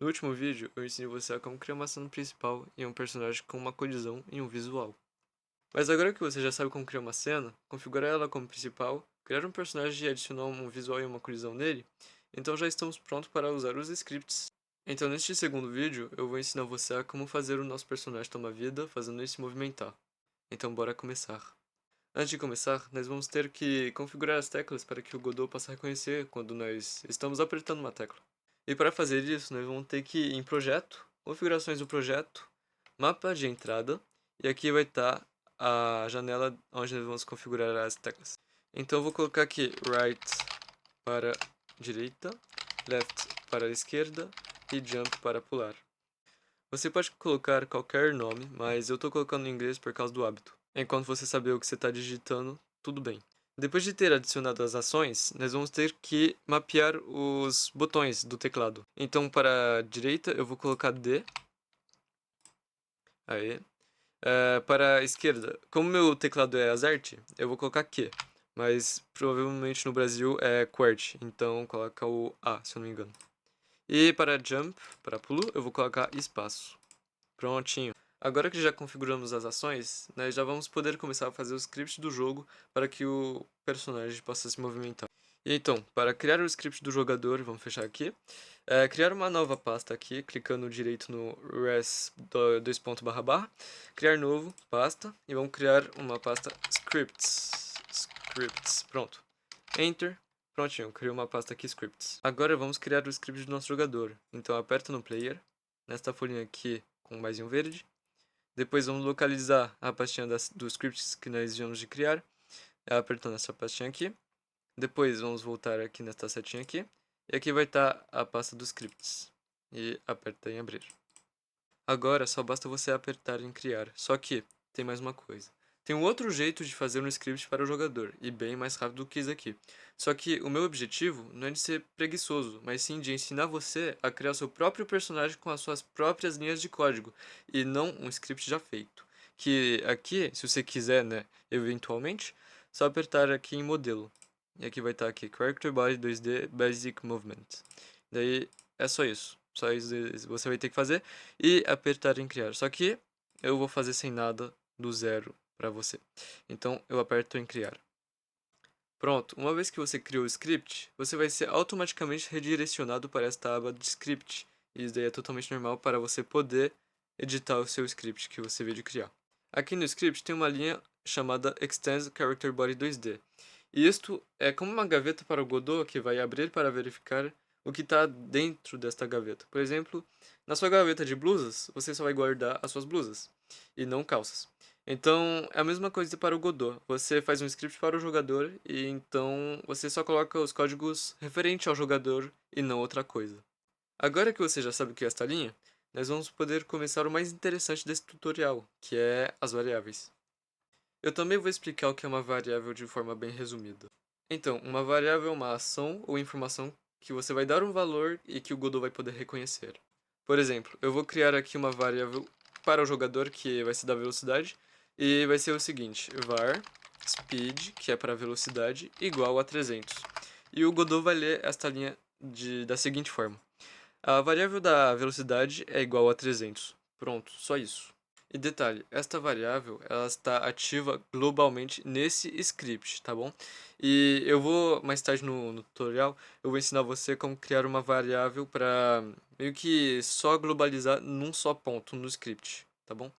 No último vídeo, eu ensinei você a como criar uma cena principal e um personagem com uma colisão em um visual. Mas agora que você já sabe como criar uma cena, configurar ela como principal, criar um personagem e adicionar um visual e uma colisão nele, então já estamos prontos para usar os scripts. Então neste segundo vídeo, eu vou ensinar você a como fazer o nosso personagem tomar vida fazendo ele se movimentar. Então bora começar. Antes de começar, nós vamos ter que configurar as teclas para que o Godot possa reconhecer quando nós estamos apertando uma tecla. E para fazer isso, nós vamos ter que ir em Projeto, Configurações do Projeto, Mapa de Entrada, e aqui vai estar a janela onde nós vamos configurar as teclas. Então eu vou colocar aqui Right para direita, Left para esquerda e Jump para pular. Você pode colocar qualquer nome, mas eu estou colocando em inglês por causa do hábito. Enquanto você saber o que você está digitando, tudo bem. Depois de ter adicionado as ações, nós vamos ter que mapear os botões do teclado. Então, para a direita, eu vou colocar D. Aí. Para a esquerda, como meu teclado é AZERTY, eu vou colocar Q. Mas provavelmente no Brasil é QWERTY, então coloca o A, se eu não me engano. E para Jump, para pulo, eu vou colocar espaço. Prontinho. Agora que já configuramos as ações, nós já vamos poder começar a fazer o script do jogo para que o personagem possa se movimentar. E então, para criar o script do jogador, vamos fechar aqui. Criar uma nova pasta aqui, clicando direito no res dois pontos barra barra. Criar novo, pasta. E vamos criar uma pasta scripts. Scripts, pronto. Enter. Prontinho, criei uma pasta aqui, scripts. Agora vamos criar o script do nosso jogador. Então aperta no player, nesta folhinha aqui com mais um verde. Depois vamos localizar a pastinha dos scripts que nós viemos de criar, apertando essa pastinha aqui. Depois vamos voltar aqui nesta setinha aqui. E aqui vai estar a pasta dos scripts. E aperta em abrir. Agora só basta você apertar em criar. Só que tem mais uma coisa. Tem um outro jeito de fazer um script para o jogador, e bem mais rápido do que isso aqui. Só que o meu objetivo não é de ser preguiçoso, mas sim de ensinar você a criar seu próprio personagem com as suas próprias linhas de código, e não um script já feito. Que aqui, se você quiser, né, eventualmente, só apertar aqui em modelo. E aqui vai estar aqui, Character Body 2D Basic Movement. Daí é só isso. Só isso você vai ter que fazer e apertar em criar. Só que eu vou fazer sem nada do zero para você. Então eu aperto em criar. Pronto, uma vez que você criou o script, você vai ser automaticamente redirecionado para esta aba de script. E isso daí é totalmente normal para você poder editar o seu script que você veio de criar. Aqui no script tem uma linha chamada Extend Character Body 2D. E isto é como uma gaveta para o Godot que vai abrir para verificar o que está dentro desta gaveta. Por exemplo, na sua gaveta de blusas, você só vai guardar as suas blusas e não calças. Então, é a mesma coisa para o Godot. Você faz um script para o jogador e então você só coloca os códigos referentes ao jogador e não outra coisa. Agora que você já sabe o que é esta linha, nós vamos poder começar o mais interessante desse tutorial, que é as variáveis. Eu também vou explicar o que é uma variável de forma bem resumida. Então, uma variável é uma ação ou informação que você vai dar um valor e que o Godot vai poder reconhecer. Por exemplo, eu vou criar aqui uma variável para o jogador que vai ser da velocidade e vai ser o seguinte, var speed, que é para velocidade, igual a 300. E o Godot vai ler esta linha da seguinte forma. A variável da velocidade é igual a 300. Pronto, só isso. E detalhe, esta variável ela está ativa globalmente nesse script, tá bom? E eu vou, mais tarde no tutorial, eu vou ensinar você como criar uma variável para meio que só globalizar num só ponto no script, tá bom?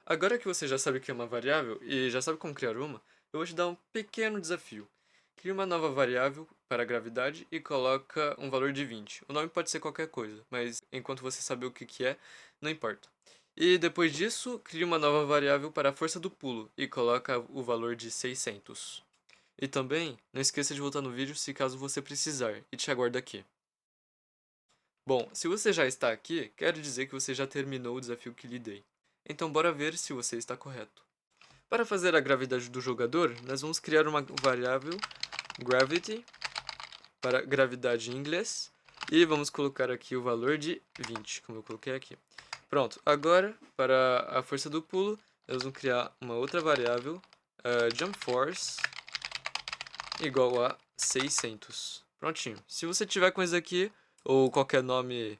Agora que você já sabe o que é uma variável e já sabe como criar uma, eu vou te dar um pequeno desafio. Crie uma nova variável para a gravidade e coloca um valor de 20. O nome pode ser qualquer coisa, mas enquanto você saber o que é, não importa. E depois disso, crie uma nova variável para a força do pulo e coloca o valor de 600. E também, não esqueça de voltar no vídeo se caso você precisar, e te aguardo aqui. Bom, se você já está aqui, quero dizer que você já terminou o desafio que lhe dei. Então bora ver se você está correto. Para fazer a gravidade do jogador, nós vamos criar uma variável gravity para gravidade em inglês e vamos colocar aqui o valor de 20, como eu coloquei aqui. Pronto, agora para a força do pulo, nós vamos criar uma outra variável, jump force igual a 600. Prontinho. Se você tiver com isso aqui ou qualquer nome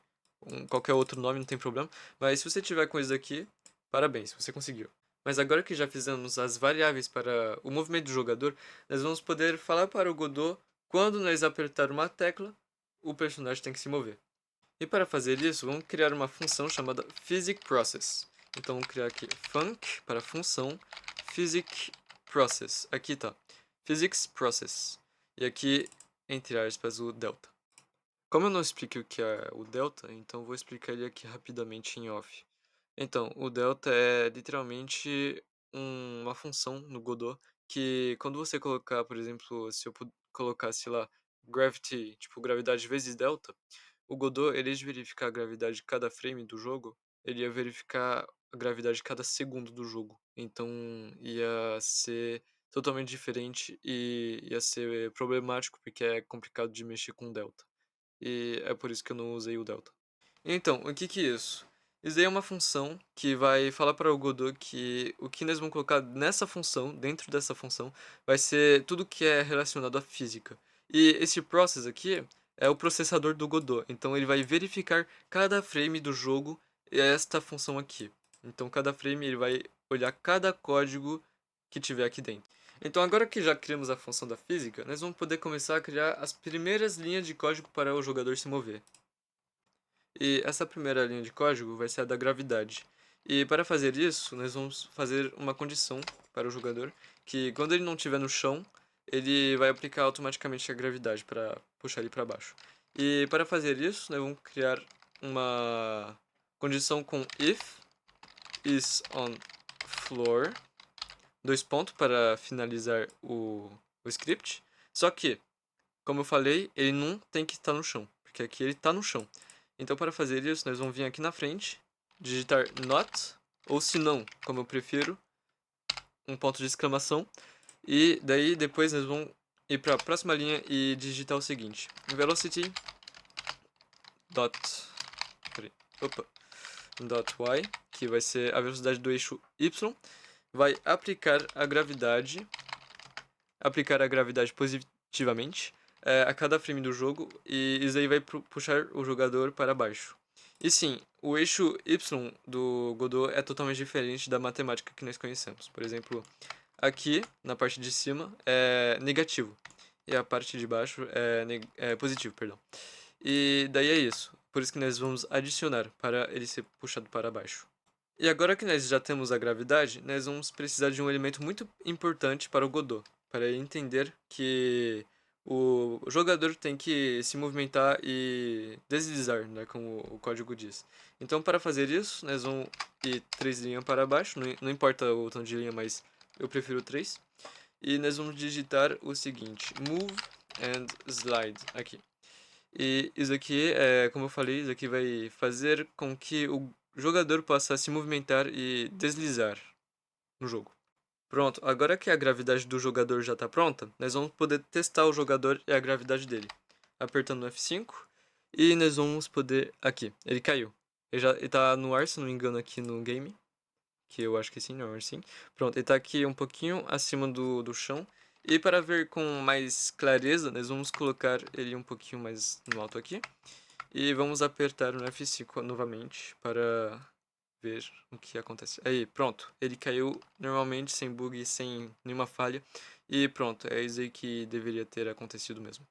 qualquer outro nome, não tem problema. Mas se você tiver com isso aqui, parabéns, você conseguiu. Mas agora que já fizemos as variáveis para o movimento do jogador, nós vamos poder falar para o Godot quando nós apertar uma tecla, o personagem tem que se mover. E para fazer isso, vamos criar uma função chamada PhysicProcess. Então vamos criar aqui func para função PhysicProcess. Aqui tá, PhysicsProcess. E aqui, entre aspas, o delta. Como eu não expliquei o que é o delta, então vou explicar ele aqui rapidamente em off. Então, o delta é literalmente uma função no Godot que quando você colocar, por exemplo, se eu colocasse lá gravity, tipo gravidade vezes delta, o Godot, ele de verificar a gravidade de cada frame do jogo, ele ia verificar a gravidade de cada segundo do jogo. Então, ia ser totalmente diferente e ia ser problemático porque é complicado de mexer com delta. E é por isso que eu não usei o delta. Então, o que que é isso? Isso daí é uma função que vai falar para o Godot que o que nós vamos colocar nessa função, dentro dessa função, vai ser tudo que é relacionado à física. E esse process aqui é o processador do Godot. Então ele vai verificar cada frame do jogo e esta função aqui. Então cada frame ele vai olhar cada código que tiver aqui dentro. Então agora que já criamos a função da física, nós vamos poder começar a criar as primeiras linhas de código para o jogador se mover. E essa primeira linha de código vai ser a da gravidade. E para fazer isso, nós vamos fazer uma condição para o jogador que quando ele não estiver no chão, ele vai aplicar automaticamente a gravidade para puxar ele para baixo. E para fazer isso, nós vamos criar uma condição com if is on floor, dois pontos para finalizar o script. Só que, como eu falei, ele não tem que estar no chão, porque aqui ele está no chão. Então, para fazer isso, nós vamos vir aqui na frente, digitar not, ou se não, como eu prefiro, um ponto de exclamação. E daí, depois, nós vamos ir para a próxima linha e digitar o seguinte: velocity dot, peraí, opa, dot y, que vai ser a velocidade do eixo y, vai aplicar a gravidade positivamente a cada frame do jogo, e isso aí vai puxar o jogador para baixo. E sim, o eixo Y do Godot é totalmente diferente da matemática que nós conhecemos. Por exemplo, aqui na parte de cima é negativo e a parte de baixo é positivo, perdão. E daí é isso. Por isso que nós vamos adicionar para ele ser puxado para baixo. E agora que nós já temos a gravidade, nós vamos precisar de um elemento muito importante para o Godot, para ele entender que o jogador tem que se movimentar e deslizar, né, como o código diz. Então, para fazer isso, nós vamos ir 3 linhas para baixo, não importa o tanto de linha, mas eu prefiro 3. E nós vamos digitar o seguinte: move and slide aqui. E isso aqui, como eu falei, isso aqui vai fazer com que o jogador possa se movimentar e deslizar no jogo. Pronto, agora que a gravidade do jogador já está pronta, nós vamos poder testar o jogador e a gravidade dele. Apertando F5 e nós vamos poder... Aqui, ele caiu. Ele tá no ar, se não me engano, aqui no game. Que eu acho que sim, não é sim. Pronto, ele está aqui um pouquinho acima do chão. E para ver com mais clareza, nós vamos colocar ele um pouquinho mais no alto aqui. E vamos apertar no F5 novamente para ver o que acontece. Aí, pronto. Ele caiu normalmente, sem bug, sem nenhuma falha. E pronto, é isso aí que deveria ter acontecido mesmo.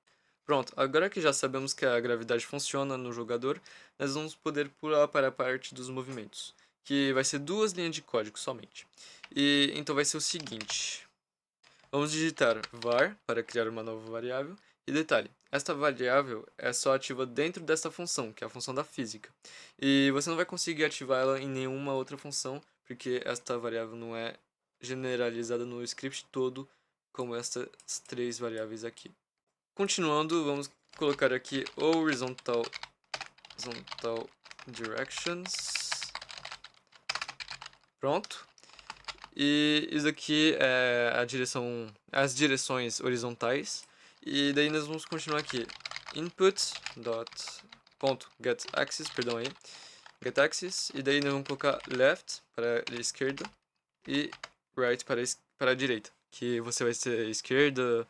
Pronto, agora que já sabemos que a gravidade funciona no jogador, nós vamos poder pular para a parte dos movimentos, que vai ser 2 linhas de código somente. E então vai ser o seguinte: vamos digitar var para criar uma nova variável. E detalhe, esta variável é só ativa dentro desta função, que é a função da física. E você não vai conseguir ativar ela em nenhuma outra função, porque esta variável não é generalizada no script todo, como estas 3 variáveis aqui. Continuando, vamos colocar aqui horizontal directions. Pronto. E isso aqui é as direções horizontais. E daí nós vamos continuar aqui. Input.getAxis, perdão aí. GetAxis. E daí nós vamos colocar left para a esquerda e right para a direita. Que você vai ser esquerda,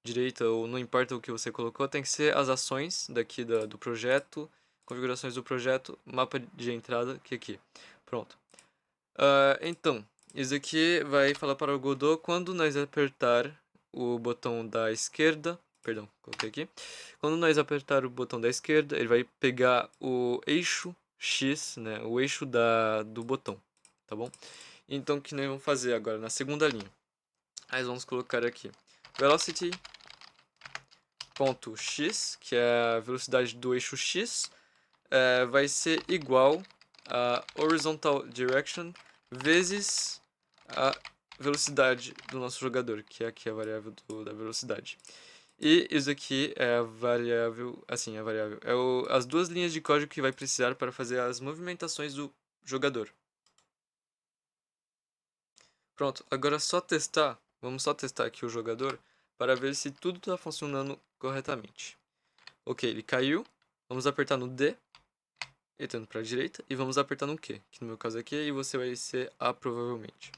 direita ou não importa o que você colocou, tem que ser as ações daqui do projeto configurações do projeto, mapa de entrada, que é aqui. Pronto. Então, isso aqui vai falar para o Godot quando nós apertar o botão da esquerda, perdão, coloquei aqui. Quando nós apertar o botão da esquerda, ele vai pegar o eixo X, né, o eixo do botão, tá bom? Então, o que nós vamos fazer agora na segunda linha? Nós vamos colocar aqui velocity ponto x, que é a velocidade do eixo X, vai ser igual a horizontal direction vezes a velocidade do nosso jogador, que é aqui a variável da velocidade. E isso aqui é a variável, assim, as duas linhas de código que vai precisar para fazer as movimentações do jogador. Pronto, agora só testar, vamos só testar aqui o jogador para ver se tudo está funcionando corretamente. Ok, ele caiu, vamos apertar no D, ele indo para a direita, e vamos apertar no Q, que no meu caso aqui, e você vai ser A provavelmente.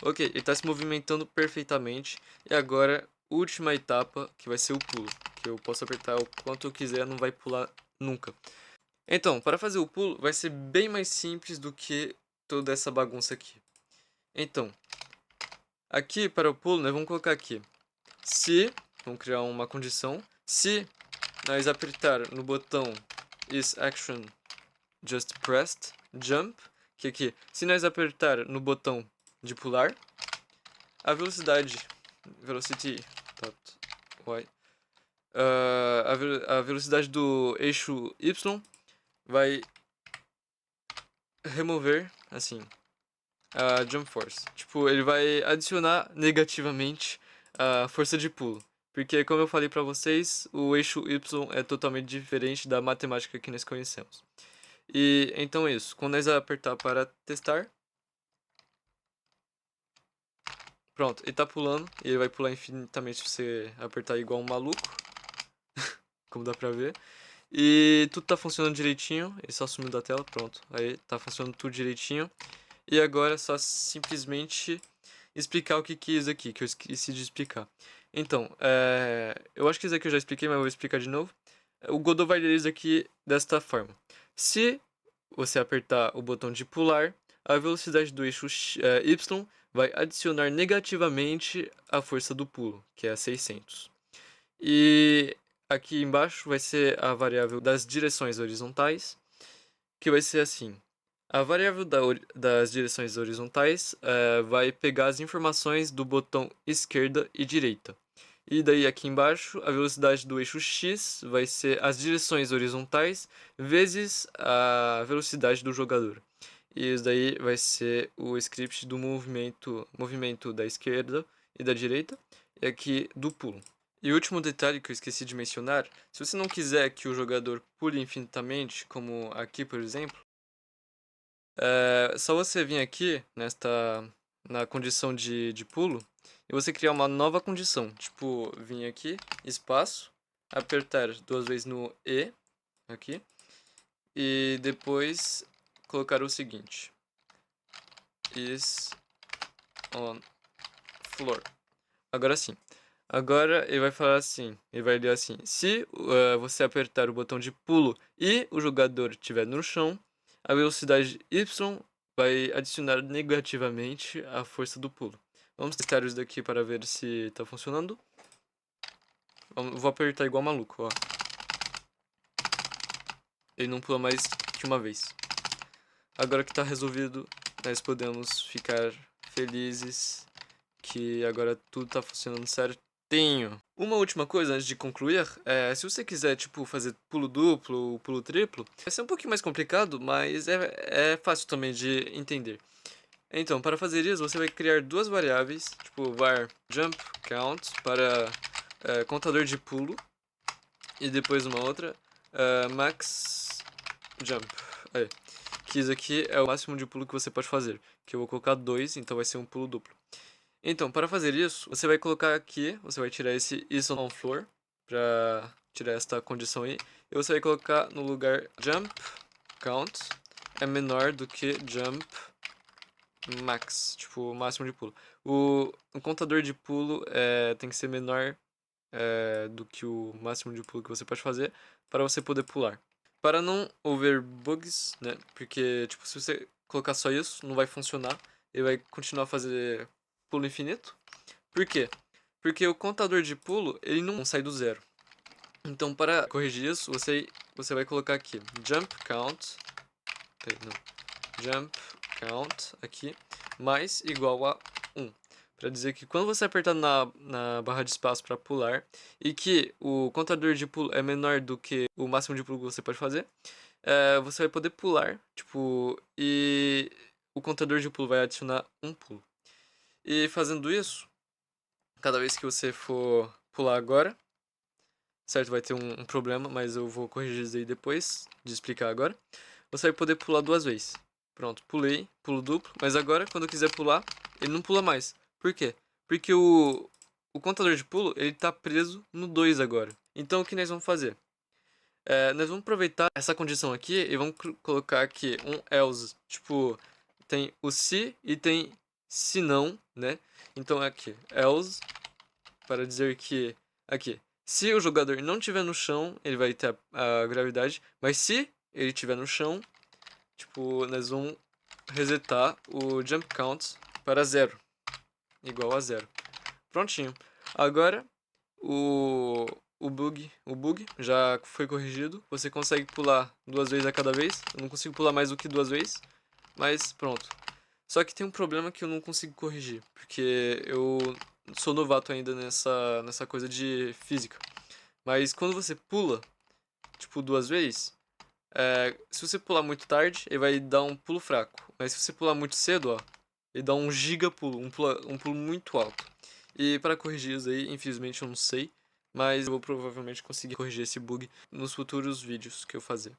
Ok, ele está se movimentando perfeitamente, e agora, última etapa, que vai ser o pulo, que eu posso apertar o quanto eu quiser, não vai pular nunca. Então, para fazer o pulo, vai ser bem mais simples do que toda essa bagunça aqui. Então, aqui para o pulo, nós vamos colocar aqui, se, vamos criar uma condição, se nós apertar no botão is action just pressed, jump, que aqui, se nós apertar no botão de pular, a velocidade, velocity, y, a velocidade do eixo Y vai remover, assim, a jump force. Tipo, ele vai adicionar negativamente a força de pulo. Porque, como eu falei pra vocês, o eixo Y é totalmente diferente da matemática que nós conhecemos. E então é isso. Quando nós apertar para testar, pronto, ele tá pulando. E ele vai pular infinitamente se você apertar igual um maluco. Como dá pra ver. E tudo tá funcionando direitinho. Ele só sumiu da tela, pronto. Aí tá funcionando tudo direitinho. E agora é só simplesmente explicar o que é isso aqui, que eu esqueci de explicar. Então, eu acho que isso aqui eu já expliquei, mas eu vou explicar de novo. O Godot vai ler isso aqui desta forma. Se você apertar o botão de pular, a velocidade do eixo Y vai adicionar negativamente a força do pulo, que é 600. E aqui embaixo vai ser a variável das direções horizontais, que vai ser assim. A variável das direções horizontais vai pegar as informações do botão esquerda e direita. E daí aqui embaixo, a velocidade do eixo X vai ser as direções horizontais vezes a velocidade do jogador. E isso daí vai ser o script do movimento da esquerda e da direita, e aqui do pulo. E o último detalhe que eu esqueci de mencionar, se você não quiser que o jogador pule infinitamente, como aqui por exemplo, é só você vir aqui na condição de pulo e você criar uma nova condição. Tipo, vir aqui, espaço, apertar duas vezes no E, aqui, e depois colocar o seguinte: is on floor. Agora sim. Agora ele vai falar assim, ele vai ler assim: se você apertar o botão de pulo e o jogador estiver no chão, a velocidade Y vai adicionar negativamente a força do pulo. Vamos testar isso daqui para ver se está funcionando. Vou apertar igual maluco, ó. Ele não pula mais que uma vez. Agora que está resolvido, nós podemos ficar felizes que agora tudo está funcionando certinho. Uma última coisa antes de concluir, se você quiser tipo fazer pulo duplo ou pulo triplo, vai ser um pouquinho mais complicado, mas é fácil também de entender. Então, para fazer isso, você vai criar duas variáveis, tipo var jump count para contador de pulo e depois uma outra max jump. Aí, que isso aqui é o máximo de pulo que você pode fazer, que eu vou colocar 2, então vai ser um pulo duplo. Então, para fazer isso, você vai colocar aqui, você vai tirar esse is on floor, para tirar esta condição aí, e você vai colocar no lugar jump count é menor do que jump max, tipo, o máximo de pulo. O contador de pulo tem que ser menor do que o máximo de pulo que você pode fazer para você poder pular. Para não haver bugs, né? Porque, tipo, se você colocar só isso, não vai funcionar. Ele vai continuar a fazer pulo infinito. Por quê? Porque o contador de pulo, ele não sai do zero. Então, para corrigir isso, você vai colocar aqui, jump count, não, jump count aqui, mais igual a 1. Para dizer que quando você apertar na barra de espaço para pular, e que o contador de pulo é menor do que o máximo de pulo que você pode fazer, você vai poder pular, tipo, e o contador de pulo vai adicionar um pulo. E fazendo isso, cada vez que você for pular agora, certo? Vai ter um problema, mas eu vou corrigir isso aí depois de explicar agora. Você vai poder pular duas vezes. Pronto, pulei, pulo duplo, mas agora quando eu quiser pular, ele não pula mais. Por quê? Porque o contador de pulo, ele tá preso no 2 agora. Então o que nós vamos fazer? Nós vamos aproveitar essa condição aqui e vamos colocar aqui um else. Tipo, tem o se e tem se não, né? Então é aqui, else, para dizer que, aqui, se o jogador não estiver no chão, ele vai ter a gravidade, mas se ele estiver no chão, tipo, nós vamos resetar o jump count para 0, igual a 0. Prontinho. Agora, o bug já foi corrigido. Você consegue pular duas vezes a cada vez. Eu não consigo pular mais do que duas vezes, mas pronto. Só que tem um problema que eu não consigo corrigir, porque eu sou novato ainda nessa coisa de física. Mas quando você pula, tipo, duas vezes, se você pular muito tarde, ele vai dar um pulo fraco. Mas se você pular muito cedo, ó, ele dá um giga pulo, um pulo muito alto. E para corrigir isso aí, infelizmente eu não sei, mas eu vou provavelmente conseguir corrigir esse bug nos futuros vídeos que eu fazer.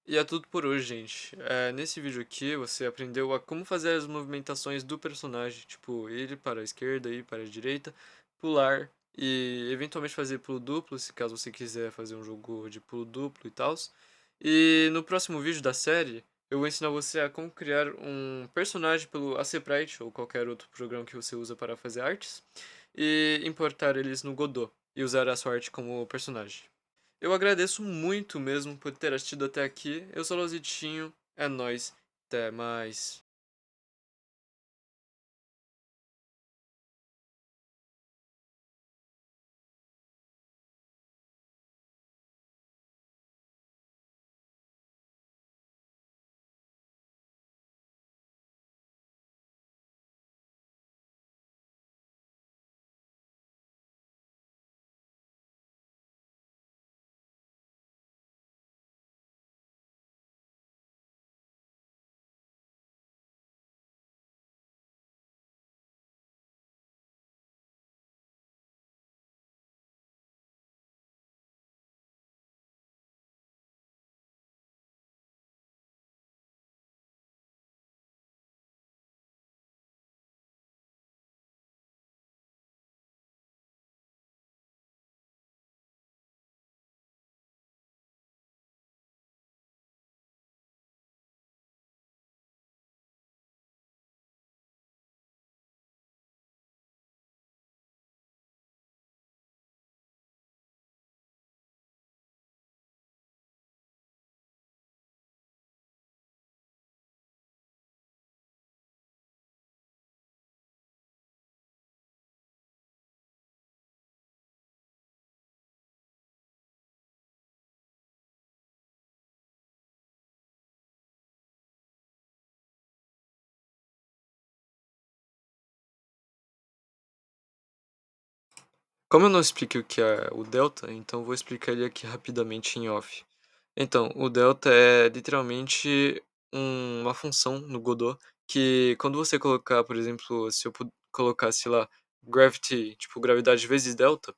E é tudo por hoje, gente. Nesse vídeo aqui você aprendeu a como fazer as movimentações do personagem, tipo, ir para a esquerda, ir para a direita, pular e eventualmente fazer pulo duplo, se caso você quiser fazer um jogo de pulo duplo e tal. E no próximo vídeo da série, eu vou ensinar você a como criar um personagem pelo Sprite ou qualquer outro programa que você usa para fazer artes e importar eles no Godot e usar a sua arte como personagem. Eu agradeço muito mesmo por ter assistido até aqui. Eu sou o Lositinho, é nóis, até mais. Como eu não expliquei o que é o delta, então vou explicar ele aqui rapidamente em off. Então, o delta é literalmente uma função no Godot que quando você colocar, por exemplo, se eu colocasse lá gravity, tipo gravidade vezes delta,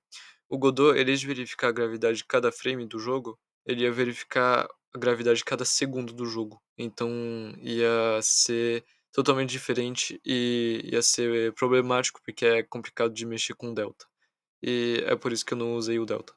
o Godot, ele ia verificar a gravidade de cada frame do jogo, ele ia verificar a gravidade de cada segundo do jogo. Então ia ser totalmente diferente e ia ser problemático porque é complicado de mexer com delta. E é por isso que eu não usei o delta.